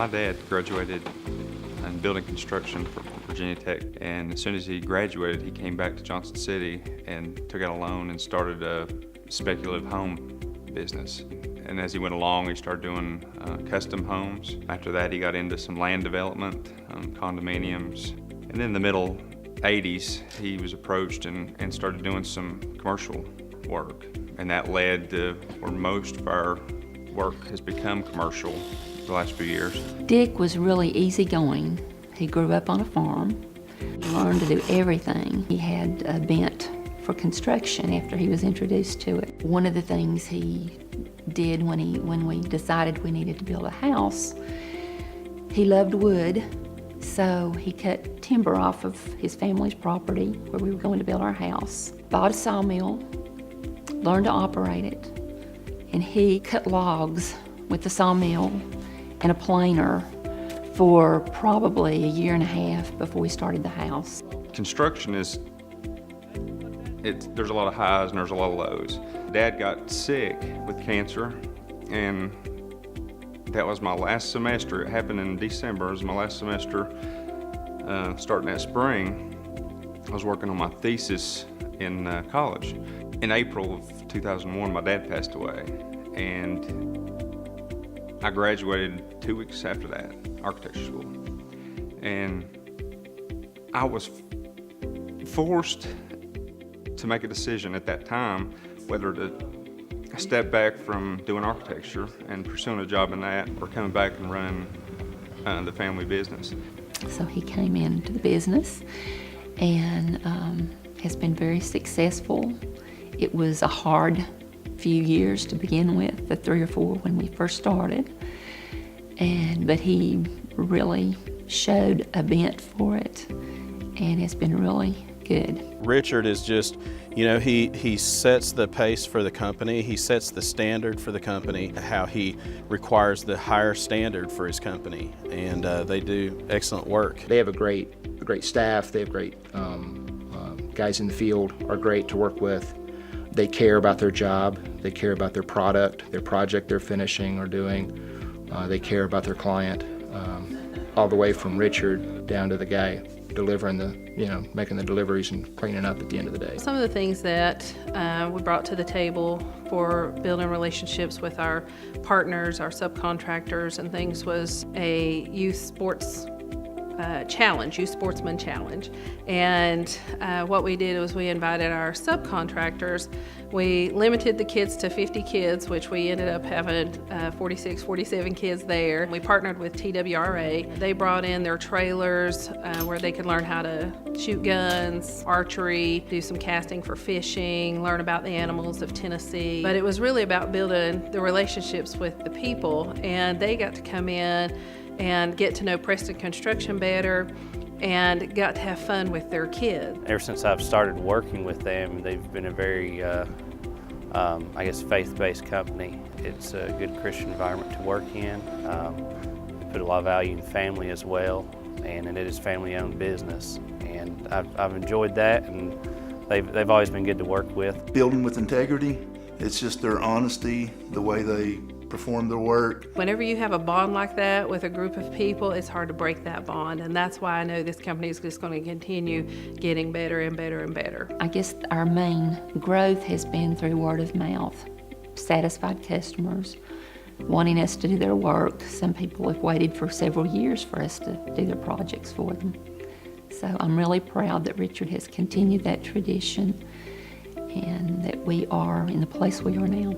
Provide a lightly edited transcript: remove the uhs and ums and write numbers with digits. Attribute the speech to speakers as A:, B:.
A: My dad graduated in building construction from Virginia Tech, and as soon as he graduated, he came back to Johnson City and took out a loan and started a speculative home business. And as he went along, he started doing custom homes. After that, he got into some land development, condominiums. And then in the middle 80s, he was approached and started doing some commercial work. And that led to where most of our work has become commercial the last few years.
B: Dick was really easygoing. He grew up on a farm. He learned to do everything. He had a bent for construction after he was introduced to it. One of the things he did when we decided we needed to build a house, he loved wood, so he cut timber off of his family's property where we were going to build our house, bought a sawmill, learned to operate it, and he cut logs with the sawmill and a planer for probably a year and a half before we started the house.
A: Construction there's a lot of highs and there's a lot of lows. Dad got sick with cancer, and that was my last semester. It happened in December. It was my last semester. Starting that spring, I was working on my thesis in college. In April of 2001, my dad passed away, and I graduated 2 weeks after that, architecture school. And I was forced to make a decision at that time whether to step back from doing architecture and pursuing a job in that, or coming back and running the family business.
B: So he came into the business and has been very successful. It was a hard few years to begin with, the 3 or 4 when we first started, but he really showed a bent for it, and it's been really good.
C: Richard is just, he sets the pace for the company. He sets the standard for the company, how he requires the higher standard for his company, and they do excellent work.
D: They have a great staff. They have great guys in the field, are great to work with. They care about their job. They care about their product, their project they're finishing or doing. They care about their client, all the way from Richard down to the guy delivering making the deliveries and cleaning up at the end of the day.
E: Some of the things that we brought to the table for building relationships with our partners, our subcontractors and things, was a youth sports challenge, youth sportsman challenge. And what we did was we invited our subcontractors. We limited the kids to 50 kids, which we ended up having 46, 47 kids there. We partnered with TWRA. They brought in their trailers where they could learn how to shoot guns, archery, do some casting for fishing, learn about the animals of Tennessee. But it was really about building the relationships with the people, and they got to come in and get to know Preston Construction better, and got to have fun with their kids.
F: Ever since I've started working with them, they've been a very, faith-based company. It's a good Christian environment to work in. They put a lot of value in family as well, and it is family-owned business. And I've enjoyed that, and they've always been good to work with.
G: Building with integrity, it's just their honesty, the way they perform their work.
E: Whenever you have a bond like that with a group of people, it's hard to break that bond, and that's why I know this company is just going to continue getting better and better and better.
B: I guess our main growth has been through word of mouth, satisfied customers wanting us to do their work. Some people have waited for several years for us to do their projects for them. So I'm really proud that Richard has continued that tradition and that we are in the place we are now.